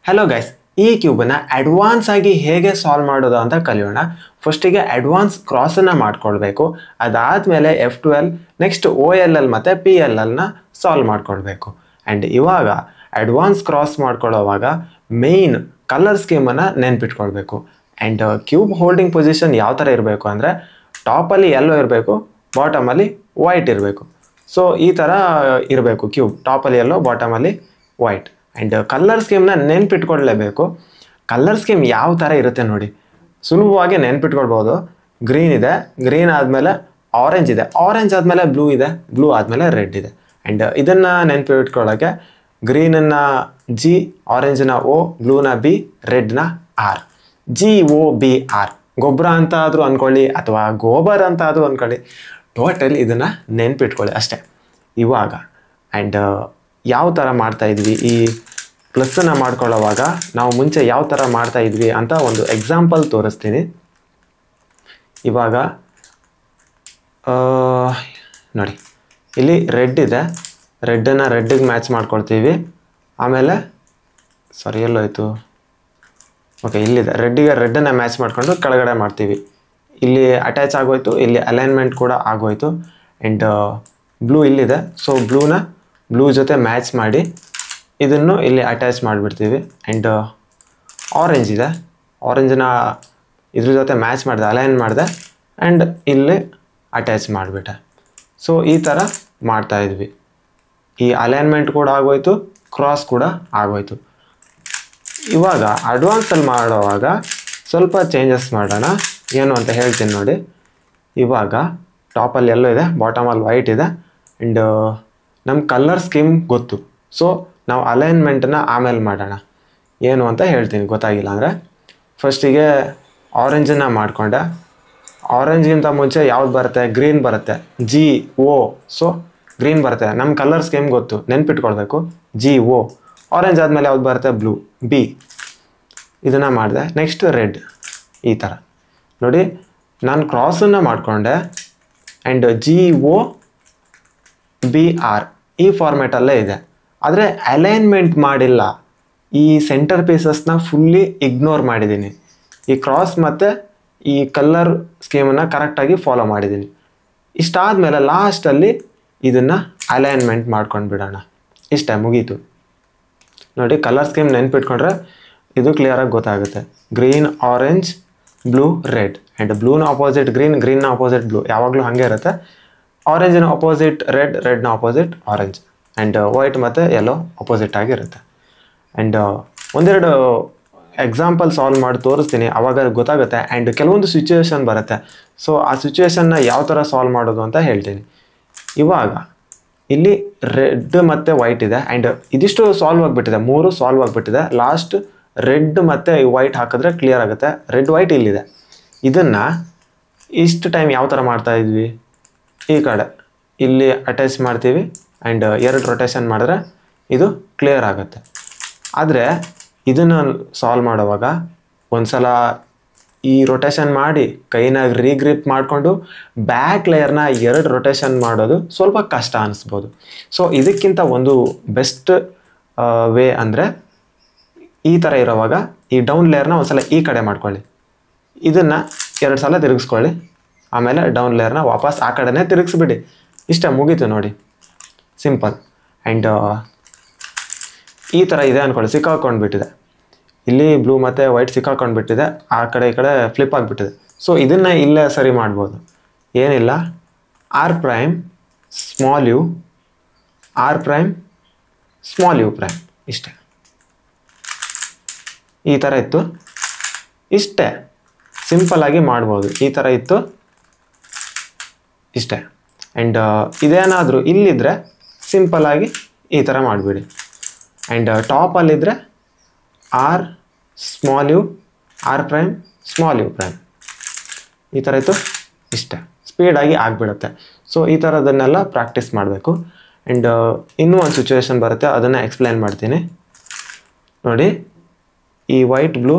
Hello guys, ಈ ಕ್ಯೂಬನ್ನು advance ಆಗಿ ಹೇಗೆ ಸಾಲ್ವ್ ಮಾಡೋದು ಅಂತ ಕಲಿಯೋಣ. ಫಸ್ಟಿಗೆ ಅಡ್ವಾನ್ಸ್ ಕ್ರಾಸನ್ನು ಮಾಡ್ಕೊಳ್ಬೇಕು. ಅದಾದಮೇಲೆ F12 ನೆಕ್ಸ್ಟ್ OLL ಮತ್ತು PLLನ ಸಾಲ್ವ್ ಮಾಡ್ಕೊಳ್ಬೇಕು. ಆ್ಯಂಡ್ ಇವಾಗ ಅಡ್ವಾನ್ಸ್ ಕ್ರಾಸ್ ಮಾಡ್ಕೊಳ್ಳೋವಾಗ ಮೇಯ್ನ್ ಕಲರ್ ಸ್ಕೀಮನ್ನು ನೆನ್ಪಿಟ್ಕೊಳ್ಬೇಕು. ಆ್ಯಂಡ್ ಕ್ಯೂಬ್ ಹೋಲ್ಡಿಂಗ್ ಪೊಸಿಷನ್ ಯಾವ ಥರ ಇರಬೇಕು ಅಂದರೆ ಟಾಪಲ್ಲಿ ಯೆಲ್ಲೋ ಇರಬೇಕು, ಬಾಟಮಲ್ಲಿ ವೈಟ್ ಇರಬೇಕು. ಸೊ ಈ ಥರ ಇರಬೇಕು ಕ್ಯೂಬ್, ಟಾಪಲ್ಲಿ ಯೆಲ್ಲೋ, ಬಾಟಮಲ್ಲಿ ವೈಟ್. ಆ್ಯಂಡ್ ಕಲರ್ ಸ್ಕೀಮ್ನ ನೆನ್ಪಿಟ್ಕೊಳ್ಳೇಬೇಕು. ಕಲರ್ ಸ್ಕೀಮ್ ಯಾವ ಥರ ಇರುತ್ತೆ ನೋಡಿ, ಸುಲಭವಾಗಿ ನೆನ್ಪಿಟ್ಕೊಳ್ಬೋದು. ಗ್ರೀನ್ ಇದೆ, ಗ್ರೀನ್ ಆದಮೇಲೆ ಆರೆಂಜ್ ಇದೆ, ಆರೆಂಜ್ ಆದಮೇಲೆ ಬ್ಲೂ ಇದೆ, ಬ್ಲೂ ಆದಮೇಲೆ ರೆಡ್ ಇದೆ. ಆ್ಯಂಡ್ ಇದನ್ನು ನೆನ್ಪಿಟ್ಕೊಳ್ಳೋಕ್ಕೆ ಗ್ರೀನನ್ನು G, ಆರೆಂಜ್ನ O, ಬ್ಲೂನ B, ರೆಡ್ನ R. GOBR ಗೊಬ್ಬರ ಅಂತ ಆದರೂ ಅಂದ್ಕೊಳ್ಳಿ ಅಥವಾ ಗೋಬರ್ ಅಂತ ಆದರೂ ಅಂದ್ಕೊಳ್ಳಿ, ಟೋಟಲ್ ಇದನ್ನು ನೆನ್ಪಿಟ್ಕೊಳ್ಳಿ ಅಷ್ಟೇ. ಇವಾಗ ಆ್ಯಂಡ್ ಯಾವ ಥರ ಮಾಡ್ತಾಯಿದ್ವಿ, ಈ ಪ್ಲಸ್ಸನ್ನು ಮಾಡ್ಕೊಳ್ಳೋವಾಗ ನಾವು ಮುಂಚೆ ಯಾವ ಥರ ಮಾಡ್ತಾಯಿದ್ವಿ ಅಂತ ಒಂದು ಎಕ್ಸಾಂಪಲ್ ತೋರಿಸ್ತೀನಿ. ಇವಾಗ ನೋಡಿ, ಇಲ್ಲಿ ರೆಡ್ ಇದೆ, ರೆಡ್ಡನ್ನು ರೆಡ್ಡಿಗೆ ಮ್ಯಾಚ್ ಮಾಡ್ಕೊಳ್ತೀವಿ. ಆಮೇಲೆ ಎಲ್ಲೋಯ್ತು, ಓಕೆ ಇಲ್ಲಿದೆ, ರೆಡ್ಡಿಗೆ ರೆಡ್ಡನ್ನು ಮ್ಯಾಚ್ ಮಾಡಿಕೊಂಡು ಕೆಳಗಡೆ ಮಾಡ್ತೀವಿ. ಇಲ್ಲಿ ಅಟ್ಯಾಚ್ ಆಗೋಯ್ತು, ಇಲ್ಲಿ ಅಲೈನ್ಮೆಂಟ್ ಕೂಡ ಆಗೋಯ್ತು. ಆ್ಯಂಡ್ ಬ್ಲೂ ಇಲ್ಲಿದೆ, ಸೊ ಬ್ಲೂನ ಬ್ಲೂ ಜೊತೆ ಮ್ಯಾಚ್ ಮಾಡಿ ಇದನ್ನು ಇಲ್ಲಿ ಅಟ್ಯಾಚ್ ಮಾಡಿಬಿಡ್ತೀವಿ. ಆ್ಯಂಡ್ ಆರೆಂಜ್ ಇದೆ, ಆರೆಂಜನ್ನ ಇದ್ರ ಜೊತೆ ಮ್ಯಾಚ್ ಮಾಡಿದೆ, ಅಲೈನ್ ಮಾಡಿದೆ, ಆ್ಯಂಡ್ ಇಲ್ಲಿ ಅಟ್ಯಾಚ್ ಮಾಡಿಬಿಟ್ಟೆ. ಸೊ ಈ ಥರ ಮಾಡ್ತಾಯಿದ್ವಿ. ಈ ಅಲೈನ್ಮೆಂಟ್ ಕೂಡ ಆಗೋಯ್ತು, ಕ್ರಾಸ್ ಕೂಡ ಆಗೋಯ್ತು. ಇವಾಗ ಅಡ್ವಾನ್ಸಲ್ಲಿ ಮಾಡುವಾಗ ಸ್ವಲ್ಪ ಚೇಂಜಸ್ ಮಾಡೋಣ. ಏನು ಅಂತ ಹೇಳ್ತೀನಿ ನೋಡಿ. ಇವಾಗ ಟಾಪಲ್ಲಿ ಎಲ್ಲೋ ಇದೆ, ಬಾಟಮಲ್ಲಿ ವೈಟ್ ಇದೆ. ಆ್ಯಂಡ್ ನಮ್ಮ ಕಲರ್ ಸ್ಕೀಮ್ ಗೊತ್ತು, ಸೊ ನಾವು ಅಲೈನ್ಮೆಂಟನ್ನು ಆಮೇಲೆ ಮಾಡೋಣ. ಏನು ಅಂತ ಹೇಳ್ತೀನಿ ಗೊತ್ತಾಗಿಲ್ಲ ಅಂದರೆ. ಫಸ್ಟಿಗೆ ಆರೆಂಜನ್ನು ಮಾಡಿಕೊಂಡೆ, ಆರೆಂಜ್ಗಿಂತ ಮುಂಚೆ ಯಾವ್ದು ಬರುತ್ತೆ, ಗ್ರೀನ್ ಬರುತ್ತೆ, GO. ಸೊ ಗ್ರೀನ್ ಬರುತ್ತೆ, ನಮ್ಮ ಕಲರ್ ಸ್ಕೀಮ್ ಗೊತ್ತು, ನೆನ್ಪಿಟ್ಕೊಳ್ಬೇಕು, GO. ಆರೆಂಜ್ ಆದಮೇಲೆ ಯಾವ್ದು ಬರುತ್ತೆ, ಬ್ಲೂ, B. ಇದನ್ನು ಮಾಡಿದೆ. Next red. ಈ ಥರ ನೋಡಿ, ನಾನು ಕ್ರಾಸನ್ನು ಮಾಡಿಕೊಂಡೆ. ಆ್ಯಂಡ್ GOBR ಈ ಫಾರ್ಮೇಟಲ್ಲೇ ಇದೆ, ಆದರೆ ಅಲೈನ್ಮೆಂಟ್ ಮಾಡಿಲ್ಲ. ಈ ಸೆಂಟರ್ ಪೀಸಸ್ನ ಫುಲ್ಲಿ ಇಗ್ನೋರ್ ಮಾಡಿದ್ದೀನಿ. ಈ ಕ್ರಾಸ್ ಮತ್ತು ಈ ಕಲರ್ ಸ್ಕೀಮನ್ನು ಕರೆಕ್ಟಾಗಿ ಫಾಲೋ ಮಾಡಿದ್ದೀನಿ. ಇಷ್ಟಾದಮೇಲೆ ಲಾಸ್ಟಲ್ಲಿ ಇದನ್ನು ಅಲೈನ್ಮೆಂಟ್ ಮಾಡ್ಕೊಂಡು ಬಿಡೋಣ. ಇಷ್ಟೇ, ಮುಗೀತು. ನೋಡಿ, ಕಲರ್ ಸ್ಕೀಮ್ ನೆನ್ಪಿಟ್ಕೊಂಡ್ರೆ ಇದು ಕ್ಲಿಯರಾಗಿ ಗೊತ್ತಾಗುತ್ತೆ. Green, orange, blue, red. And ಬ್ಲೂನ ಆಪೋಸಿಟ್ ಗ್ರೀನ್, ಗ್ರೀನ್ನ ಆಪೋಸಿಟ್ ಬ್ಲೂ, ಯಾವಾಗಲೂ ಹಾಗೆ ಇರುತ್ತೆ. ಆರೆಂಜಿನ ಆಪೋಸಿಟ್ ರೆಡ್, ರೆಡ್ನ ಆಪೋಸಿಟ್ ಆರೆಂಜ್. ಆ್ಯಂಡ್ ವೈಟ್ ಮತ್ತು ಯೆಲ್ಲೋ ಆಪೋಸಿಟ್ ಆಗಿರುತ್ತೆ. ಆ್ಯಂಡ್ ಒಂದೆರಡು ಎಕ್ಸಾಂಪಲ್ ಸಾಲ್ವ್ ಮಾಡಿ ತೋರಿಸ್ತೀನಿ, ಆವಾಗ ಗೊತ್ತಾಗುತ್ತೆ. ಆ್ಯಂಡ್ ಕೆಲವೊಂದು ಸಿಚುವೇಶನ್ ಬರುತ್ತೆ, ಸೊ ಆ ಸಿಚುವೇಶನ್ನ ಯಾವ ಥರ ಸಾಲ್ವ್ ಮಾಡೋದು ಅಂತ ಹೇಳ್ತೀನಿ. ಇವಾಗ ಇಲ್ಲಿ ರೆಡ್ ಮತ್ತು ವೈಟ್ ಇದೆ, ಆ್ಯಂಡ್ ಇದಿಷ್ಟು ಸಾಲ್ವ್ ಆಗಿಬಿಟ್ಟಿದೆ, 3 ಸಾಲ್ವ್ ಆಗಿಬಿಟ್ಟಿದೆ. ಲಾಸ್ಟ್ ರೆಡ್ ಮತ್ತು ವೈಟ್ ಹಾಕಿದ್ರೆ ಕ್ಲಿಯರ್ ಆಗುತ್ತೆ. ರೆಡ್ ವೈಟ್ ಇಲ್ಲಿದೆ. ಇದನ್ನು ಇಷ್ಟು ಟೈಮ್ ಯಾವ ಥರ ಮಾಡ್ತಾಯಿದ್ವಿ, ಈ ಕಡೆ ಇಲ್ಲಿ ಅಟ್ಯಾಚ್ ಮಾಡ್ತೀವಿ. ಆ್ಯಂಡ್ 2 ರೊಟೇಷನ್ ಮಾಡಿದ್ರೆ ಇದು ಕ್ಲಿಯರ್ ಆಗುತ್ತೆ. ಆದರೆ ಇದನ್ನು ಸಾಲ್ವ್ ಮಾಡುವಾಗ ಒಂದು ಸಲ ಈ ರೊಟೇಷನ್ ಮಾಡಿ ಕೈನಾಗ ರೀಗ್ರಿಪ್ ಮಾಡಿಕೊಂಡು ಬ್ಯಾಕ್ ಲೇಯರ್ನ 2 ರೊಟೇಷನ್ ಮಾಡೋದು ಸ್ವಲ್ಪ ಕಷ್ಟ ಅನ್ನಿಸ್ಬೋದು. ಸೊ ಇದಕ್ಕಿಂತ ಒಂದು ಬೆಸ್ಟ್ ವೇ ಅಂದರೆ ಈ ಥರ ಇರೋವಾಗ ಈ ಡೌನ್ ಲೇಯರ್ನ ಒಂದು ಸಲ ಈ ಕಡೆ ಮಾಡ್ಕೊಳ್ಳಿ, ಇದನ್ನು 2 ಸಲ ತಿರುಗಿಸ್ಕೊಳ್ಳಿ, ಆಮೇಲೆ ಡೌನ್ ಲೇಯರ್ನ ವಾಪಸ್ ಆ ಕಡೆನೇ ತಿರುಗಿಸ್ಬಿಡಿ. ಇಷ್ಟ, ಮುಗೀತು ನೋಡಿ, ಸಿಂಪಲ್. ಆ್ಯಂಡ್ ಈ ಥರ ಇದೆ ಅಂದ್ಕೊಳ್ಳಿ, ಸಿಕ್ಕಾಕೊಂಡ್ಬಿಟ್ಟಿದೆ, ಇಲ್ಲಿ ಬ್ಲೂ ಮತ್ತು ವೈಟ್ ಸಿಕ್ಕಾಕೊಂಡ್ಬಿಟ್ಟಿದೆ, ಆ ಕಡೆ ಈ ಕಡೆ ಫ್ಲಿಪ್ ಆಗಿಬಿಟ್ಟಿದೆ. ಸೊ ಇದನ್ನು ಇಲ್ಲೇ ಸರಿ ಮಾಡ್ಬೋದು. ಏನಿಲ್ಲ, R', small u, R', small u', ಇಷ್ಟೇ. ಈ ಥರ ಇತ್ತು, ಇಷ್ಟೇ ಸಿಂಪಲ್ಲಾಗಿ ಮಾಡ್ಬೋದು. ಈ ಥರ ಇತ್ತು, ಇಷ್ಟೇ. ಆ್ಯಂಡ್ ಇದೇನಾದರೂ ಇಲ್ಲಿದ್ದರೆ ಸಿಂಪಲ್ಲಾಗಿ ಈ ಥರ ಮಾಡಿಬಿಡಿ. ಆ್ಯಂಡ್ ಟಾಪಲ್ಲಿದ್ದರೆ R, small u, R', small u', ಈ ಥರ ಇತ್ತು, ಇಷ್ಟೇ. ಸ್ಪೀಡಾಗಿ ಆಗಿಬಿಡುತ್ತೆ. ಸೊ ಈ ಥರದನ್ನೆಲ್ಲ ಪ್ರಾಕ್ಟೀಸ್ ಮಾಡಬೇಕು. ಆ್ಯಂಡ್ ಇನ್ನೂ ಒಂದು ಸಿಚುವೇಶನ್ ಬರುತ್ತೆ, ಅದನ್ನು ಎಕ್ಸ್ಪ್ಲೈನ್ ಮಾಡ್ತೀನಿ ನೋಡಿ. ಈ ವೈಟ್ ಬ್ಲೂ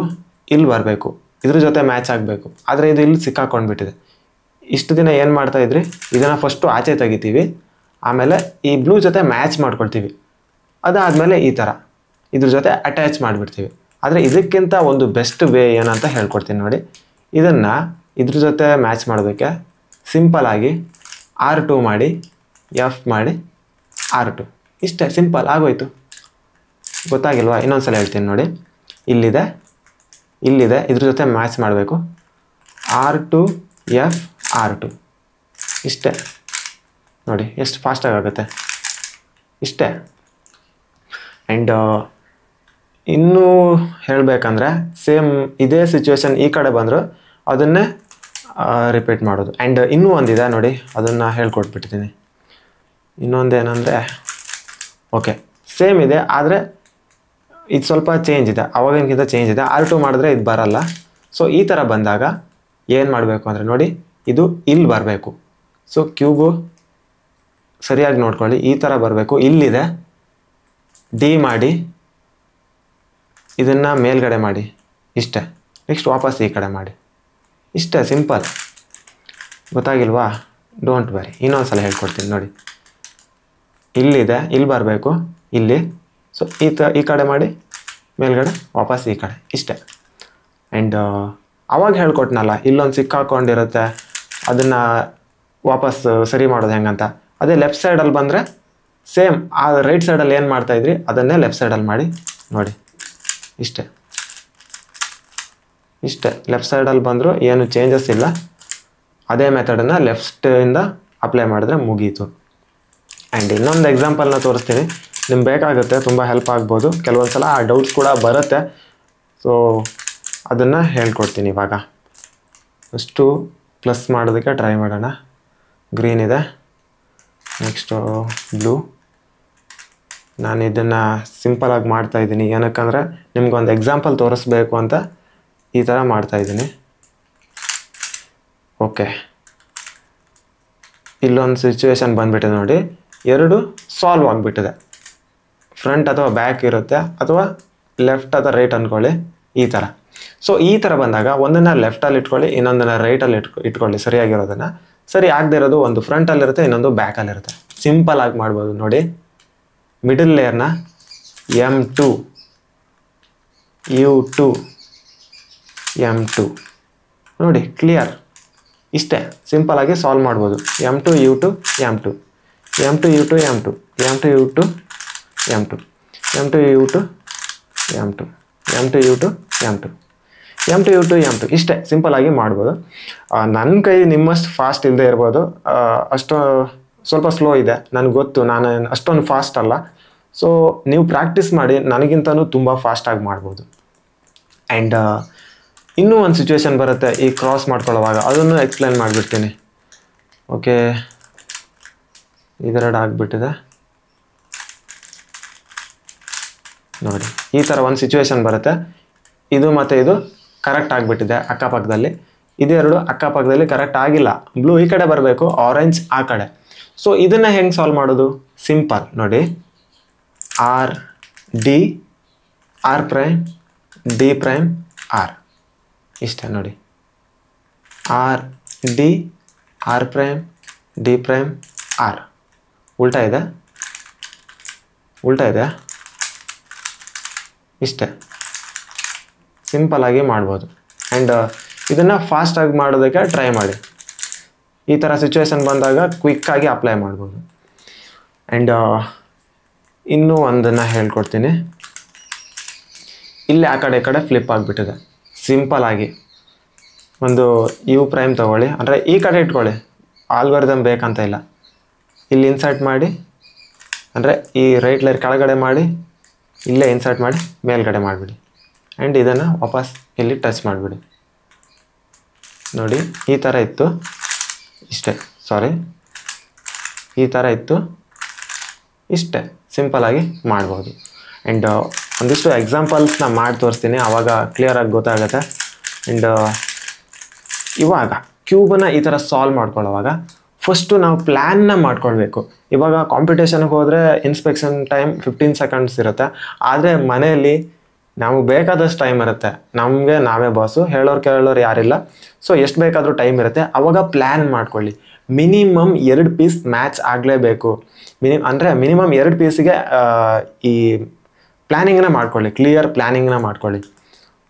ಇಲ್ಲಿ ಬರಬೇಕು, ಇದ್ರ ಜೊತೆ ಮ್ಯಾಚ್ ಆಗಬೇಕು, ಆದರೆ ಇದು ಇಲ್ಲಿ ಸಿಕ್ಕಾಕೊಂಡ್ಬಿಟ್ಟಿದೆ. ಇಷ್ಟು ದಿನ ಏನು ಮಾಡ್ತಾಯಿದ್ರಿ, ಇದನ್ನು ಫಸ್ಟು ಆಚೆ ತೆಗಿತೀವಿ, ಆಮೇಲೆ ಈ ಬ್ಲೂ ಜೊತೆ ಮ್ಯಾಚ್ ಮಾಡ್ಕೊಳ್ತೀವಿ. ಅದಾದಮೇಲೆ ಈ ಥರ ಇದ್ರ ಜೊತೆ ಅಟ್ಯಾಚ್ ಮಾಡಿಬಿಡ್ತೀವಿ. ಆದರೆ ಇದಕ್ಕಿಂತ ಒಂದು ಬೆಸ್ಟ್ ವೇ ಏನಂತ ಹೇಳ್ಕೊಡ್ತೀನಿ ನೋಡಿ. ಇದನ್ನು ಇದ್ರ ಜೊತೆ ಮ್ಯಾಚ್ ಮಾಡೋದಕ್ಕೆ ಸಿಂಪಲಾಗಿ R2 ಮಾಡಿ F ಮಾಡಿ R2 ಇಷ್ಟೇ, ಸಿಂಪಲ್ ಆಗೋಯ್ತು. ಗೊತ್ತಾಗಿಲ್ವಾ? ಇನ್ನೊಂದು ಸಲ ಹೇಳ್ತೀನಿ ನೋಡಿ. ಇಲ್ಲಿದೆ ಇದ್ರ ಜೊತೆ ಮ್ಯಾಚ್ ಮಾಡಬೇಕು. R2 F R2 ಇಷ್ಟೇ ನೋಡಿ, ಎಷ್ಟು ಫಾಸ್ಟಾಗಿ ಆಗುತ್ತೆ ಇಷ್ಟೇ. ಆ್ಯಂಡ್ ಇನ್ನೂ ಹೇಳಬೇಕಂದ್ರೆ ಸೇಮ್ ಇದೇ ಸಿಚುವೇಶನ್ ಈ ಕಡೆ ಬಂದರೂ ಅದನ್ನೇ ರಿಪೀಟ್ ಮಾಡೋದು. ಆ್ಯಂಡ್ ಇನ್ನೂ ಒಂದಿದೆ ನೋಡಿ, ಅದನ್ನು ಹೇಳ್ಕೊಟ್ಬಿಟ್ಟಿದ್ದೀನಿ. ಇನ್ನೊಂದೇನೆಂದರೆ ಓಕೆ ಸೇಮ್ ಇದೆ, ಆದರೆ ಇದು ಸ್ವಲ್ಪ ಚೇಂಜ್ ಇದೆ, ಅವಾಗಿನಕ್ಕಿಂತ ಚೇಂಜ್ ಇದೆ. R2 ಮಾಡಿದ್ರೆ ಇದು ಬರಲ್ಲ. ಸೊ ಈ ಥರ ಬಂದಾಗ ಏನು ಮಾಡಬೇಕು ಅಂದರೆ ನೋಡಿ, ಇದು ಇಲ್ಲಿ ಬರಬೇಕು. ಸೊ ಕ್ಯೂಬು ಸರಿಯಾಗಿ ನೋಡ್ಕೊಳ್ಳಿ, ಈ ಥರ ಬರಬೇಕು. ಇಲ್ಲಿದೆ D ಮಾಡಿ ಇದನ್ನು ಮೇಲ್ಗಡೆ ಮಾಡಿ ಇಷ್ಟೇ. ನೆಕ್ಸ್ಟ್ ವಾಪಸ್ ಈ ಕಡೆ ಮಾಡಿ ಇಷ್ಟೇ, ಸಿಂಪಲ್. ಗೊತ್ತಾಗಿಲ್ವಾ? ಡೋಂಟ್ ವರಿ, ಇನ್ನೊಂದು ಸಲ ಹೇಳ್ಕೊಡ್ತೀನಿ ನೋಡಿ. ಇಲ್ಲಿದೆ, ಇಲ್ಲಿ ಬರಬೇಕು, ಇಲ್ಲಿ. ಸೊ ಈ ಕಡೆ ಮಾಡಿ ಮೇಲ್ಗಡೆ ವಾಪಸ್ ಈ ಕಡೆ ಇಷ್ಟೇ. ಆ್ಯಂಡ್ ಅವಾಗ ಹೇಳ್ಕೊಟ್ನಲ್ಲ, ಇಲ್ಲೊಂದು ಸಿಕ್ಕಾಕೊಂಡಿರುತ್ತೆ, ಅದನ್ನು ವಾಪಸ್ ಸರಿ ಮಾಡೋದು ಹೆಂಗಂತ. ಅದೇ ಲೆಫ್ಟ್ ಸೈಡಲ್ಲಿ ಬಂದರೆ ಸೇಮ್ ಆ ರೈಟ್ ಸೈಡಲ್ಲಿ ಏನು ಮಾಡ್ತಾಯಿದ್ರಿ ಅದನ್ನೇ ಲೆಫ್ಟ್ ಸೈಡಲ್ಲಿ ಮಾಡಿ ನೋಡಿ ಇಷ್ಟೇ. ಲೆಫ್ಟ್ ಸೈಡಲ್ಲಿ ಬಂದರೂ ಏನು ಚೇಂಜಸ್ ಇಲ್ಲ. ಅದೇ ಮೆಥಡನ್ನು ಲೆಫ್ಟಿಂದ ಅಪ್ಲೈ ಮಾಡಿದ್ರೆ ಮುಗೀತು. ಆ್ಯಂಡ್ ಇನ್ನೊಂದು ಎಕ್ಸಾಂಪಲ್ನ ತೋರಿಸ್ತೀನಿ, ನಿಮ್ಗೆ ಬೇಕಾಗುತ್ತೆ, ತುಂಬ ಹೆಲ್ಪ್ ಆಗ್ಬೋದು. ಕೆಲವೊಂದು ಸಲ ಆ ಡೌಟ್ಸ್ ಕೂಡ ಬರುತ್ತೆ. ಸೊ ಅದನ್ನು ಹೇಳ್ಕೊಡ್ತೀನಿ ಇವಾಗ. ಫಸ್ಟು ಪ್ಲಸ್ ಮಾಡೋದಕ್ಕೆ ಟ್ರೈ ಮಾಡೋಣ. ಗ್ರೀನ್ ಇದೆ, ನೆಕ್ಸ್ಟು ಬ್ಲೂ. ನಾನು ಇದನ್ನು ಸಿಂಪಲಾಗಿ ಮಾಡ್ತಾಯಿದ್ದೀನಿ, ಏನಕ್ಕಂದರೆ ನಿಮ್ಗೊಂದು ಎಕ್ಸಾಂಪಲ್ ತೋರಿಸ್ಬೇಕು ಅಂತ ಈ ಥರ ಮಾಡ್ತಾಯಿದ್ದೀನಿ. ಓಕೆ, ಇಲ್ಲೊಂದು ಸಿಚುವೇಶನ್ ಬಂದುಬಿಟ್ಟಿದೆ ನೋಡಿ, ಎರಡು ಸಾಲ್ವ್ ಆಗಿಬಿಟ್ಟಿದೆ. ಫ್ರಂಟ್ ಅಥವಾ ಬ್ಯಾಕ್ ಇರುತ್ತೆ, ಅಥವಾ ಲೆಫ್ಟ್ ಅಥವಾ ರೈಟ್ ಅಂದ್ಕೊಳ್ಳಿ, ಈ ಥರ. ಸೊ ಈ ಥರ ಬಂದಾಗ ಒಂದನ್ನು ಲೆಫ್ಟಲ್ಲಿ ಇಟ್ಕೊಳ್ಳಿ, ಇನ್ನೊಂದನ್ನು ರೈಟಲ್ಲಿ ಇಟ್ಕೊಳ್ಳಿ ಸರಿಯಾಗಿರೋದನ್ನು. ಸರಿ ಆಗದೆ ಇರೋದು ಒಂದು ಫ್ರಂಟಲ್ಲಿರುತ್ತೆ, ಇನ್ನೊಂದು ಬ್ಯಾಕಲ್ಲಿರುತ್ತೆ. ಸಿಂಪಲಾಗಿ ಮಾಡ್ಬೋದು ನೋಡಿ. ಮಿಡಲ್ ಲೇಯರ್ನ M2 U2 M2 ನೋಡಿ, ಕ್ಲಿಯರ್. ಇಷ್ಟೇ ಸಿಂಪಲಾಗಿ ಸಾಲ್ವ್ ಮಾಡ್ಬೋದು. M2 U2 M2 M2 U2 M2 M2 U2 M2 M2 U2 M2 M2 U2 M2 M2 U2 M2 ಇಷ್ಟೇ ಸಿಂಪಲಾಗಿ ಮಾಡ್ಬೋದು. ನನ್ನ ಕೈ ನಿಮ್ಮಷ್ಟು ಫಾಸ್ಟ್ ಇಲ್ಲದೆ ಇರ್ಬೋದು, ಅಷ್ಟು ಸ್ವಲ್ಪ ಸ್ಲೋ ಇದೆ ನನಗೆ ಗೊತ್ತು, ನಾನು ಅಷ್ಟೊಂದು ಫಾಸ್ಟ್ ಅಲ್ಲ. ಸೊ ನೀವು ಪ್ರಾಕ್ಟೀಸ್ ಮಾಡಿ, ನನಗಿಂತನೂ ತುಂಬ ಫಾಸ್ಟಾಗಿ ಮಾಡ್ಬೋದು. ಆ್ಯಂಡ್ ಇನ್ನೂ ಒಂದು ಸಿಚುವೇಶನ್ ಬರುತ್ತೆ ಈ ಕ್ರಾಸ್ ಮಾಡ್ಕೊಳ್ಳೋವಾಗ, ಅದನ್ನು ಎಕ್ಸ್ಪ್ಲೇನ್ ಮಾಡಿಬಿಡ್ತೀನಿ. ಓಕೆ, ಇದೆರಡು ಆಗಿಬಿಟ್ಟಿದೆ ನೋಡಿ. ಈ ಥರ ಒಂದು ಸಿಚುವೇಶನ್ ಬರುತ್ತೆ, ಇದು ಮತ್ತು ಇದು ಕರೆಕ್ಟ್ ಆಗಿಬಿಟ್ಟಿದೆ ಅಕ್ಕಪಕ್ಕದಲ್ಲಿ, ಇದೆರಡು ಅಕ್ಕಪಕ್ಕದಲ್ಲಿ ಕರೆಕ್ಟ್ ಆಗಿಲ್ಲ. ಬ್ಲೂ ಈ ಕಡೆ ಬರಬೇಕು, ಆರೆಂಜ್ ಆ ಕಡೆ. ಸೊ ಇದನ್ನು ಹೆಂಗೆ ಸಾಲ್ವ್ ಮಾಡೋದು? ಸಿಂಪಲ್ ನೋಡಿ, R D R prime D prime R ಇಷ್ಟೇ ನೋಡಿ. R D R prime D prime R. ಉಲ್ಟಾ ಇದೆ ಇಷ್ಟೇ, ಸಿಂಪಲಾಗಿ ಮಾಡ್ಬೋದು. ಆ್ಯಂಡ್ ಇದನ್ನು ಫಾಸ್ಟಾಗಿ ಮಾಡೋದಕ್ಕೆ ಟ್ರೈ ಮಾಡಿ. ಈ ಥರ ಸಿಚುವೇಶನ್ ಬಂದಾಗ ಕ್ವಿಕ್ಕಾಗಿ ಅಪ್ಲೈ ಮಾಡ್ಬೋದು. ಆ್ಯಂಡ್ ಇನ್ನೂ ಒಂದನ್ನು ಹೇಳ್ಕೊಡ್ತೀನಿ. ಇಲ್ಲಿ ಆ ಕಡೆ ಈ ಕಡೆ ಫ್ಲಿಪ್ ಆಗಿಬಿಟ್ಟಿದೆ. ಸಿಂಪಲಾಗಿ ಒಂದು U ಪ್ರೈಮ್ ತೊಗೊಳ್ಳಿ, ಅಂದರೆ ಈ ಕಡೆ ಇಟ್ಕೊಳ್ಳಿ, ಆಲ್ಗೋರಿದಮ್ ಬೇಕಂತ ಇಲ್ಲ. ಇಲ್ಲಿ ಇನ್ಸರ್ಟ್ ಮಾಡಿ, ಅಂದರೆ ಈ ರೈಟ್ ಲೇಯರ್ ಕೆಳಗಡೆ ಮಾಡಿ, ಇಲ್ಲೇ ಇನ್ಸರ್ಟ್ ಮಾಡಿ ಮೇಲ್ಗಡೆ ಮಾಡಿಬಿಡಿ. ಆ್ಯಂಡ್ ಇದನ್ನು ವಾಪಸ್ ಇಲ್ಲಿ ಟಚ್ ಮಾಡಿಬಿಡಿ ನೋಡಿ. ಈ ಥರ ಇತ್ತು ಇಷ್ಟೇ, ಈ ಥರ ಇತ್ತು ಇಷ್ಟೇ, ಸಿಂಪಲಾಗಿ ಮಾಡ್ಬೋದು. ಆ್ಯಂಡ್ ಒಂದಿಷ್ಟು ಎಕ್ಸಾಂಪಲ್ಸ್ನ ಮಾಡಿ ತೋರಿಸ್ತೀನಿ, ಆವಾಗ ಕ್ಲಿಯರಾಗಿ ಗೊತ್ತಾಗುತ್ತೆ. ಆ್ಯಂಡ್ ಇವಾಗ ಕ್ಯೂಬನ್ನು ಈ ಥರ ಸಾಲ್ವ್ ಮಾಡ್ಕೊಳ್ಳೋವಾಗ ಫಸ್ಟು ನಾವು ಪ್ಲ್ಯಾನ್ನ ಮಾಡ್ಕೊಳ್ಬೇಕು. ಇವಾಗ ಕಾಂಪಿಟೇಷನ್ಗೆ ಹೋದರೆ ಇನ್ಸ್ಪೆಕ್ಷನ್ ಟೈಮ್ 15 ಸೆಕೆಂಡ್ಸ್ ಇರುತ್ತೆ, ಆದರೆ ಮನೆಯಲ್ಲಿ ನಮಗೆ ಬೇಕಾದಷ್ಟು ಟೈಮ್ ಇರುತ್ತೆ, ನಮಗೆ ನಾವೇ ಬಾಸು, ಹೇಳೋರು ಯಾರಿಲ್ಲ. ಸೊ ಎಷ್ಟು ಬೇಕಾದರೂ ಟೈಮ್ ಇರುತ್ತೆ, ಆವಾಗ ಪ್ಲ್ಯಾನ್ ಮಾಡ್ಕೊಳ್ಳಿ. ಮಿನಿಮಮ್ 2 ಪೀಸ್ ಮ್ಯಾಚ್ ಆಗಲೇಬೇಕು. ಮಿನಿಮಮ್ 2 ಪೀಸಿಗೆ ಈ ಪ್ಲ್ಯಾನಿಂಗ್ನ ಮಾಡ್ಕೊಳ್ಳಿ, ಕ್ಲಿಯರ್ ಪ್ಲ್ಯಾನಿಂಗ್ನ ಮಾಡ್ಕೊಳ್ಳಿ.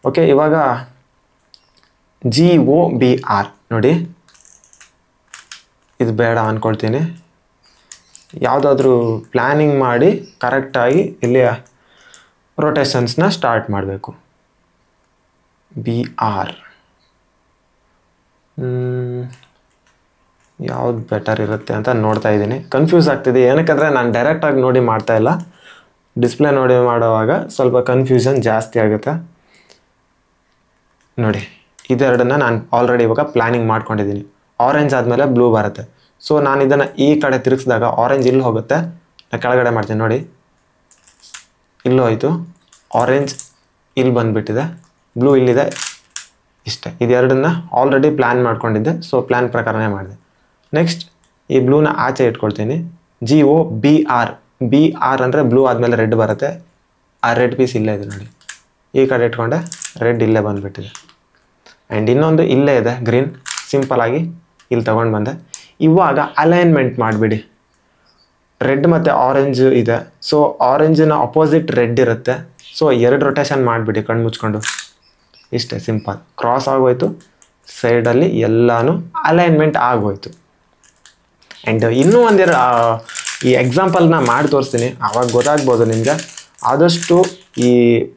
ಓಕೆ, ಇವಾಗ GOBR ನೋಡಿ, ಇದು ಬೇಡ ಅಂದ್ಕೊಳ್ತೀನಿ. ಯಾವುದಾದ್ರೂ ಪ್ಲ್ಯಾನಿಂಗ್ ಮಾಡಿ ಕರೆಕ್ಟಾಗಿ ಇಲ್ಲಿ ರೊಟೇಷನ್ಸ್ನ ಸ್ಟಾರ್ಟ್ ಮಾಡಬೇಕು. BR ಯಾವ್ದು ಬೆಟರ್ ಇರುತ್ತೆ ಅಂತ ನೋಡ್ತಾ ಇದ್ದೀನಿ. ಕನ್ಫ್ಯೂಸ್ ಆಗ್ತಿದೆ, ಏನಕ್ಕಂದರೆ ನಾನು ಡೈರೆಕ್ಟಾಗಿ ನೋಡಿ ಮಾಡ್ತಾ ಇಲ್ಲ, ಡಿಸ್ಪ್ಲೇ ನೋಡಿ ಮಾಡುವಾಗ ಸ್ವಲ್ಪ ಕನ್ಫ್ಯೂಷನ್ ಜಾಸ್ತಿ ಆಗುತ್ತೆ. ನೋಡಿ, ಇದೆರಡನ್ನ ನಾನು ಆಲ್ರೆಡಿ ಇವಾಗ ಪ್ಲ್ಯಾನಿಂಗ್ ಮಾಡ್ಕೊಂಡಿದ್ದೀನಿ. ಆರೆಂಜ್ ಆದಮೇಲೆ ಬ್ಲೂ ಬರುತ್ತೆ. ಸೊ ನಾನು ಇದನ್ನು ಈ ಕಡೆ ತಿರುಗಿಸಿದಾಗ ಆರೆಂಜ್ ಇಲ್ಲಿ ಹೋಗುತ್ತೆ, ನಾನು ಕೆಳಗಡೆ ಮಾಡ್ತೀನಿ. ನೋಡಿ, ಇಲ್ಲೂ ಹೋಯಿತು, ಆರೆಂಜ್ ಇಲ್ಲಿ ಬಂದುಬಿಟ್ಟಿದೆ, ಬ್ಲೂ ಇಲ್ಲಿದೆ. ಇಷ್ಟೇ, ಇದೆರಡನ್ನ ಆಲ್ರೆಡಿ ಪ್ಲ್ಯಾನ್ ಮಾಡ್ಕೊಂಡಿದ್ದೆ. ಸೊ ಪ್ಲ್ಯಾನ್ ಪ್ರಕಾರನೇ ಮಾಡಿದೆ. ನೆಕ್ಸ್ಟ್ ಈ ಬ್ಲೂನ ಆಚೆ ಇಟ್ಕೊಳ್ತೀನಿ. GOBR ಅಂದರೆ ಬ್ಲೂ ಆದಮೇಲೆ ರೆಡ್ ಬರುತ್ತೆ. ಆ ರೆಡ್ ಪೀಸ್ ಇಲ್ಲೇ ಇದೆ ನೋಡಿ, ಈ ಕಡೆ ಇಟ್ಕೊಂಡೆ, ರೆಡ್ ಇಲ್ಲೇ ಬಂದುಬಿಟ್ಟಿದೆ. ಆ್ಯಂಡ್ ಇನ್ನೊಂದು ಇಲ್ಲೇ ಇದೆ ಗ್ರೀನ್, ಸಿಂಪಲಾಗಿ ಇಲ್ಲಿ ತೊಗೊಂಡು ಬಂದೆ. ಇವಾಗ ಅಲೈನ್ಮೆಂಟ್ ಮಾಡಿಬಿಡಿ. ರೆಡ್ ಮತ್ತು ಆರೆಂಜ್ ಇದೆ, ಸೊ ಆರೆಂಜಿನ ಅಪೋಸಿಟ್ ರೆಡ್ ಇರುತ್ತೆ. ಸೊ 2 ರೊಟೇಷನ್ ಮಾಡಿಬಿಡಿ ಕಣ್ಣು ಮುಚ್ಕೊಂಡು. ಇಷ್ಟೇ, ಸಿಂಪಲ್. ಕ್ರಾಸ್ ಆಗೋಯ್ತು, ಸೈಡಲ್ಲಿ ಎಲ್ಲನೂ ಅಲೈನ್ಮೆಂಟ್ ಆಗೋಯ್ತು. ಆ್ಯಂಡ್ ಇನ್ನೂ ಒಂದೆರಡು ಈ ಎಕ್ಸಾಂಪಲ್ನ ಮಾಡಿ ತೋರಿಸ್ತೀನಿ, ಆವಾಗ ಗೊತ್ತಾಗ್ಬೋದು ನಿಮಗೆ. ಆದಷ್ಟು ಈ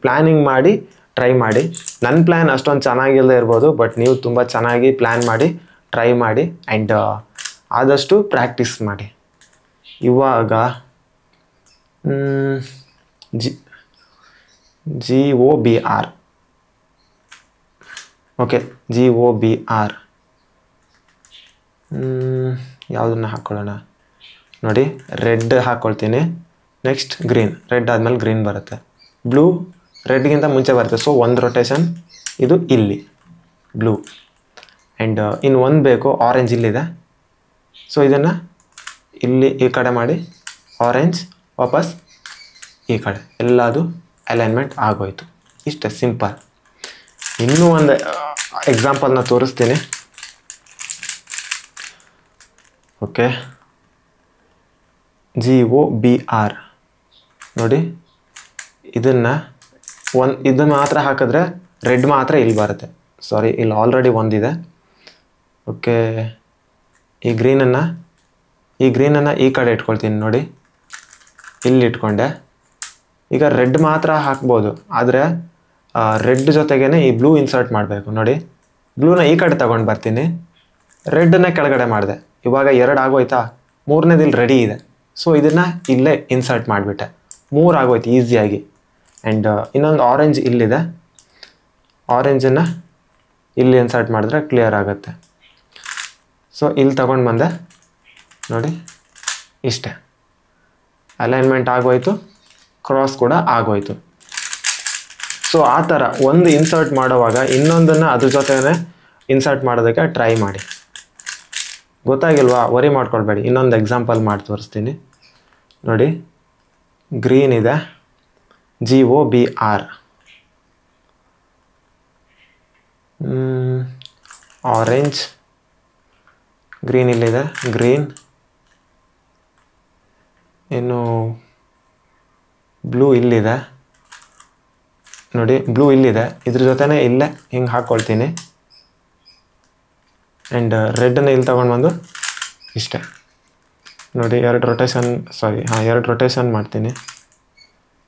ಪ್ಲ್ಯಾನಿಂಗ್ ಮಾಡಿ ಟ್ರೈ ಮಾಡಿ. ನನ್ನ ಪ್ಲ್ಯಾನ್ ಅಷ್ಟೊಂದು ಚೆನ್ನಾಗಿಲ್ಲದೆ ಇರ್ಬೋದು, ಬಟ್ ನೀವು ತುಂಬ ಚೆನ್ನಾಗಿ ಪ್ಲ್ಯಾನ್ ಮಾಡಿ ಟ್ರೈ ಮಾಡಿ. ಆ್ಯಂಡ್ ಆದಷ್ಟು ಪ್ರಾಕ್ಟೀಸ್ ಮಾಡಿ. ಇವಾಗ GOBR ಓಕೆ, GOBR ಯಾವುದನ್ನು ಹಾಕ್ಕೊಳ್ಳೋಣ ನೋಡಿ. ರೆಡ್ ಹಾಕ್ಕೊಳ್ತೀನಿ. ನೆಕ್ಸ್ಟ್ ಗ್ರೀನ್, ರೆಡ್ ಆದಮೇಲೆ ಗ್ರೀನ್ ಬರುತ್ತೆ. ಬ್ಲೂ ರೆಡ್ಗಿಂತ ಮುಂಚೆ ಬರುತ್ತೆ. ಸೊ 1 ರೊಟೇಷನ್ ಇದು ಇಲ್ಲಿ ಬ್ಲೂ. ಆ್ಯಂಡ್ ಇನ್ನು ಒಂದು ಬೇಕು, ಆರೆಂಜ್ ಇಲ್ಲಿದೆ. ಸೊ ಇದನ್ನು ಇಲ್ಲಿ ಈ ಕಡೆ ಮಾಡಿ, ಆರೆಂಜ್ ವಾಪಸ್ ಈ ಕಡೆ, ಎಲ್ಲದು ಅಲೈನ್ಮೆಂಟ್ ಆಗೋಯ್ತು. ಇಷ್ಟೇ, ಸಿಂಪಲ್. ಇನ್ನೂ ಒಂದು ಎಕ್ಸಾಂಪಲ್ನ ತೋರಿಸ್ತೀನಿ. ಓಕೆ, GOBR ನೋಡಿ, ಇದು ಮಾತ್ರ ಹಾಕಿದ್ರೆ ರೆಡ್ ಮಾತ್ರ ಇಲ್ಲಿ ಬರುತ್ತೆ. ಸಾರಿ, ಇಲ್ಲಿ ಆಲ್ರೆಡಿ ಒಂದಿದೆ. ಓಕೆ, ಈ ಗ್ರೀನನ್ನು ಈ ಕಡೆ ಇಟ್ಕೊಳ್ತೀನಿ ನೋಡಿ, ಇಲ್ಲಿ ಇಟ್ಕೊಂಡೆ. ಈಗ ರೆಡ್ ಮಾತ್ರ ಹಾಕ್ಬೋದು, ಆದರೆ ರೆಡ್ ಜೊತೆಗೇ ಈ ಬ್ಲೂ ಇನ್ಸರ್ಟ್ ಮಾಡಬೇಕು. ನೋಡಿ, ಬ್ಲೂನ ಈ ಕಡೆ ತಗೊಂಡು ಬರ್ತೀನಿ, ರೆಡ್ಡನ್ನ ಕೆಳಗಡೆ ಮಾಡಿದೆ. ಇವಾಗ 2 ಆಗೋಯ್ತಾ, 3ನೇದು ಇಲ್ಲಿ ರೆಡಿ ಇದೆ. ಸೊ ಇದನ್ನು ಇಲ್ಲೇ ಇನ್ಸರ್ಟ್ ಮಾಡಿಬಿಟ್ಟೆ, 3 ಆಗೋಯ್ತು ಈಸಿಯಾಗಿ. ಆ್ಯಂಡ್ ಇನ್ನೊಂದು ಆರೆಂಜ್ ಇಲ್ಲಿದೆ, ಆರೆಂಜನ್ನು ಇಲ್ಲಿ ಇನ್ಸರ್ಟ್ ಮಾಡಿದ್ರೆ ಕ್ಲಿಯರ್ ಆಗುತ್ತೆ. ಸೊ ಇಲ್ಲಿ ತಗೊಂಡು ಬಂದೆ ನೋಡಿ, ಇಷ್ಟೇ. ಅಲೈನ್ಮೆಂಟ್ ಆಗೋಯ್ತು, ಕ್ರಾಸ್ ಕೂಡ ಆಗೋಯ್ತು. ಸೊ ಆ ಥರ ಒಂದು ಇನ್ಸರ್ಟ್ ಮಾಡೋವಾಗ ಇನ್ನೊಂದನ್ನು ಅದ್ರ ಜೊತೆನೇ ಇನ್ಸರ್ಟ್ ಮಾಡೋದಕ್ಕೆ ಟ್ರೈ ಮಾಡಿ. ಗೊತ್ತಾಗಿಲ್ವಾ, ವರಿ ಮಾಡ್ಕೊಳ್ಬೇಡಿ. ಇನ್ನೊಂದು ಎಕ್ಸಾಂಪಲ್ ಮಾಡಿ ತೋರಿಸ್ತೀನಿ ನೋಡಿ. ಗ್ರೀನ್ ಇದೆ, GOBR. ಆರೆಂಜ್, ಗ್ರೀನ್ ಇಲ್ಲಿದೆ, ಗ್ರೀನ್. ಇನ್ನು ಬ್ಲೂ ಇಲ್ಲಿದೆ ನೋಡಿ, ಬ್ಲೂ ಇಲ್ಲಿದೆ. ಇದ್ರ ಜೊತೆನೇ ಇಲ್ಲೇ ಹಿಂಗೆ ಹಾಕ್ಕೊಳ್ತೀನಿ. ಆ್ಯಂಡ್ ರೆಡ್ಡನ್ನು ಇಲ್ಲಿ ತೊಗೊಂಡು ಬಂದು ಇಷ್ಟೇ ನೋಡಿ, 2 ರೊಟೇಷನ್ ಮಾಡ್ತೀನಿ.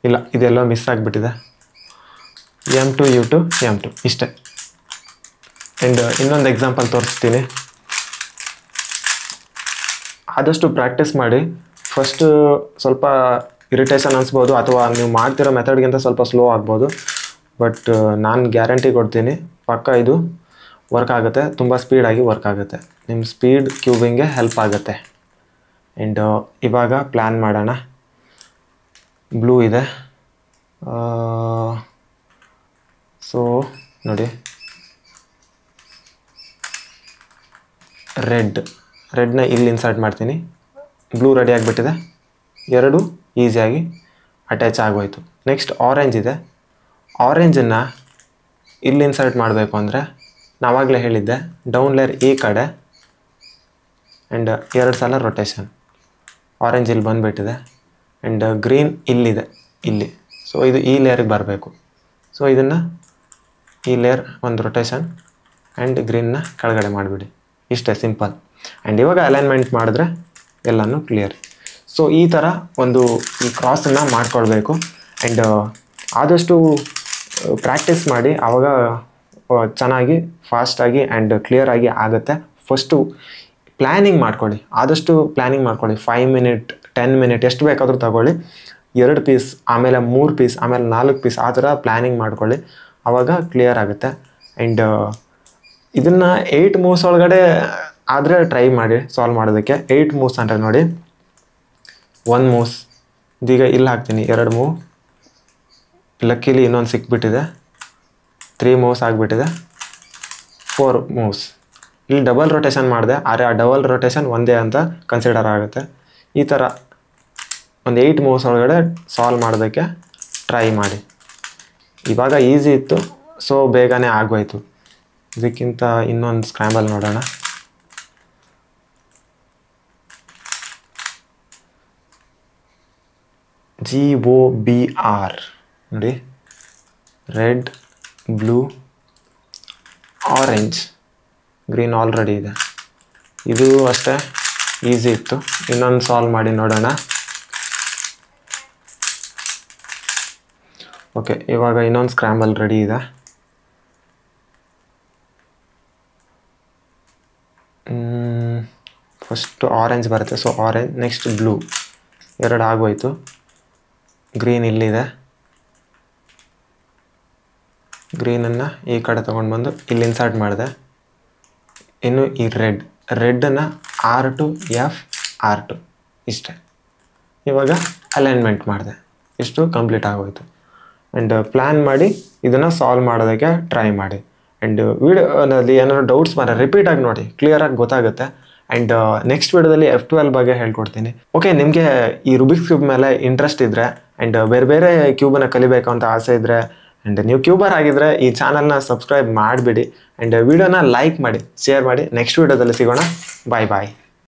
ಇಲ್ಲ, ಇದೆಲ್ಲ ಮಿಸ್ ಆಗಿಬಿಟ್ಟಿದೆ. M2 U2 M2 ಇಷ್ಟೇ. ಆ್ಯಂಡ್ ಇನ್ನೊಂದು ಎಕ್ಸಾಂಪಲ್ ತೋರಿಸ್ತೀನಿ. ಆದಷ್ಟು ಪ್ರಾಕ್ಟೀಸ್ ಮಾಡಿ. ಫಸ್ಟು ಸ್ವಲ್ಪ ಇರಿಟೇಷನ್ ಅನಿಸ್ಬೋದು, ಅಥವಾ ನೀವು ಮಾಡ್ತಿರೋ ಮೆಥಡ್ಗಿಂತ ಸ್ವಲ್ಪ ಸ್ಲೋ ಆಗ್ಬೋದು. ಬಟ್ ನಾನು ಗ್ಯಾರಂಟಿ ಕೊಡ್ತೀನಿ, ಪಕ್ಕ ಇದು ವರ್ಕ್ ಆಗುತ್ತೆ, ತುಂಬ ಸ್ಪೀಡಾಗಿ ವರ್ಕ್ ಆಗುತ್ತೆ. ನಿಮ್ಮ ಸ್ಪೀಡ್ ಕ್ಯೂಬಿಂಗ್ಗೆ ಹೆಲ್ಪ್ ಆಗುತ್ತೆ. ಆ್ಯಂಡ್ ಇವಾಗ ಪ್ಲ್ಯಾನ್ ಮಾಡೋಣ. ಬ್ಲೂ ಇದೆ, ಸೊ ನೋಡಿ, ರೆಡ್ನ ಇಲ್ಲಿ ಇನ್ಸರ್ಟ್ ಮಾಡ್ತೀನಿ. ಬ್ಲೂ ರೆಡಿ ಆಗಿಬಿಟ್ಟಿದೆ, 2 ಈಸಿಯಾಗಿ ಅಟ್ಯಾಚ್ ಆಗೋಯ್ತು. ನೆಕ್ಸ್ಟ್ ಆರೆಂಜ್ ಇದೆ, ಆರೆಂಜನ್ನು ಇಲ್ಲಿ ಇನ್ಸರ್ಟ್ ಮಾಡಬೇಕು ಅಂದರೆ ನಾವಾಗಲೇ ಹೇಳಿದ್ದೆ, ಡೌನ್ ಲೇಯರ್ ಈ ಕಡೆ ಆ್ಯಂಡ್ 2 ಸಲ ರೊಟೇಷನ್. ಆರೆಂಜ್ ಇಲ್ಲಿ ಬಂದುಬಿಟ್ಟಿದೆ. ಆ್ಯಂಡ್ ಗ್ರೀನ್ ಇಲ್ಲಿದೆ, ಇಲ್ಲಿ. ಸೊ ಇದು ಈ ಲೇಯರ್ಗೆ ಬರಬೇಕು. ಸೊ ಇದನ್ನು ಈ ಲೇಯರ್ ಒಂದು ರೊಟೇಷನ್ ಆ್ಯಂಡ್ ಗ್ರೀನ್ನ ಕೆಳಗಡೆ ಮಾಡಿಬಿಡಿ. ಇಷ್ಟೇ ಸಿಂಪಲ್. ಆ್ಯಂಡ್ ಇವಾಗ ಅಲೈನ್ಮೆಂಟ್ ಮಾಡಿದ್ರೆ ಎಲ್ಲನೂ ಕ್ಲಿಯರ್. ಸೊ ಈ ಥರ ಒಂದು ಈ ಕ್ರಾಸನ್ನು ಮಾಡ್ಕೊಳ್ಬೇಕು. ಆ್ಯಂಡ್ ಆದಷ್ಟು ಪ್ರಾಕ್ಟೀಸ್ ಮಾಡಿ, ಆವಾಗ ಚೆನ್ನಾಗಿ ಫಾಸ್ಟಾಗಿ ಆ್ಯಂಡ್ ಕ್ಲಿಯರಾಗಿ ಆಗುತ್ತೆ. ಫಸ್ಟು ಪ್ಲ್ಯಾನಿಂಗ್ ಮಾಡ್ಕೊಳ್ಳಿ, ಆದಷ್ಟು ಪ್ಲ್ಯಾನಿಂಗ್ ಮಾಡ್ಕೊಳ್ಳಿ. 5 ಮಿನಿಟ್ 10 ಮಿನಿಟ್ ಎಷ್ಟು ಬೇಕಾದರೂ ತಗೊಳ್ಳಿ. 2 ಪೀಸ್, ಆಮೇಲೆ 3 ಪೀಸ್, ಆಮೇಲೆ 4 ಪೀಸ್, ಆ ಥರ ಪ್ಲ್ಯಾನಿಂಗ್ ಮಾಡ್ಕೊಳ್ಳಿ. ಆವಾಗ ಕ್ಲಿಯರ್ ಆಗುತ್ತೆ. ಆ್ಯಂಡ್ ಇದನ್ನು 8 ಮೂವ್ಸ್ ಒಳಗಡೆ ಆದರೆ ಟ್ರೈ ಮಾಡಿ ಸಾಲ್ವ್ ಮಾಡೋದಕ್ಕೆ. 8 ಮೂವ್ಸ್ ಅಂದರೆ ನೋಡಿ, 1 ಮೂವ್ಸ್, ಇದೀಗ ಇಲ್ಲಿ ಹಾಕ್ತೀನಿ 2 ಮೂವ್, ಲಕ್ಕಿಲಿ ಇನ್ನೊಂದು ಸಿಕ್ಬಿಟ್ಟಿದೆ, 3 ಮೂವ್ಸ್ ಆಗಿಬಿಟ್ಟಿದೆ, 4 ಮೂವ್ಸ್. ಇಲ್ಲಿ ಡಬಲ್ ರೊಟೇಷನ್ ಮಾಡಿದೆ, ಆದರೆ ಆ ಡಬಲ್ ರೊಟೇಷನ್ ಒಂದೇ ಅಂತ ಕನ್ಸಿಡರ್ ಆಗುತ್ತೆ. ಈ ಥರ ಒಂದು 8 ಮೂವ್ಸ್ ಒಳಗಡೆ ಸಾಲ್ವ್ ಮಾಡೋದಕ್ಕೆ ಟ್ರೈ ಮಾಡಿ. ಇವಾಗ ಈಸಿ ಇತ್ತು, ಸೊ ಬೇಗನೆ ಆಗೋಯ್ತು. ಇದಕ್ಕಿಂತ ಇನ್ನೊಂದು ಸ್ಕ್ರ್ಯಾಂಬಲ್ ನೋಡೋಣ. GOBR ನೋಡಿ, red, blue, orange, green already ಇದೆ. ಇದು ಅಷ್ಟೇ ಈಸಿ ಇತ್ತು. ಇನ್ನೊಂದು ಸಾಲ್ವ್ ಮಾಡಿ ನೋಡೋಣ. ಓಕೆ, ಇವಾಗ ಇನ್ನೊಂದು ಸ್ಕ್ರ್ಯಾಂಬಲ್ ರೆಡಿ ಇದೆ. ಫಸ್ಟು ಆರೆಂಜ್ ಬರುತ್ತೆ, ಸೊ ಆರೆಂಜ್, ನೆಕ್ಸ್ಟ್ ಬ್ಲೂ, 2 ಆಗೋಯ್ತು. ಗ್ರೀನ್ ಇಲ್ಲಿದೆ, ಗ್ರೀನನ್ನು ಈ ಕಡೆ ತೊಗೊಂಡು ಬಂದು ಇಲ್ಲಿ ಇನ್ಸರ್ಟ್ ಮಾಡಿದೆ. ಇನ್ನು ಈ ರೆಡ್ಡನ್ನು R2 F R2 ಇಷ್ಟೇ. ಇವಾಗ ಅಲೈನ್ಮೆಂಟ್ ಮಾಡಿದೆ, ಇಷ್ಟು ಕಂಪ್ಲೀಟ್ ಆಗೋಯ್ತು. ಆ್ಯಂಡ್ ಪ್ಲ್ಯಾನ್ ಮಾಡಿ ಇದನ್ನು ಸಾಲ್ವ್ ಮಾಡೋದಕ್ಕೆ ಟ್ರೈ ಮಾಡಿ. ಆ್ಯಂಡ್ ವಿಡಿಯೋನಲ್ಲಿ ಏನಾದ್ರು ಡೌಟ್ಸ್ ಬಂದರೆ ರಿಪೀಟಾಗಿ ನೋಡಿ, ಕ್ಲಿಯರಾಗಿ ಗೊತ್ತಾಗುತ್ತೆ. ಆ್ಯಂಡ್ ನೆಕ್ಸ್ಟ್ ವಿಡಿಯೋದಲ್ಲಿ F12 ಬಗ್ಗೆ ಹೇಳ್ಕೊಡ್ತೀನಿ. ಓಕೆ, ನಿಮಗೆ ಈ ರುಬಿಕ್ಸ್ ಕ್ಯೂಬ್ ಮೇಲೆ ಇಂಟ್ರೆಸ್ಟ್ ಇದ್ದರೆ ಆ್ಯಂಡ್ ಬೇರೆ ಬೇರೆ ಕ್ಯೂಬನ್ನು ಕಲಿಬೇಕು ಅಂತ ಆಸೆ ಇದ್ದರೆ ಆ್ಯಂಡ್ ನೀವು ಕ್ಯೂಬರ್ ಆಗಿದ್ದರೆ ಈ ಚಾನಲ್ನ ಸಬ್ಸ್ಕ್ರೈಬ್ ಮಾಡಿಬಿಡಿ. ಆ್ಯಂಡ್ ವಿಡಿಯೋನ ಲೈಕ್ ಮಾಡಿ, ಶೇರ್ ಮಾಡಿ. ನೆಕ್ಸ್ಟ್ ವಿಡಿಯೋದಲ್ಲಿ ಸಿಗೋಣ. ಬಾಯ್ ಬಾಯ್.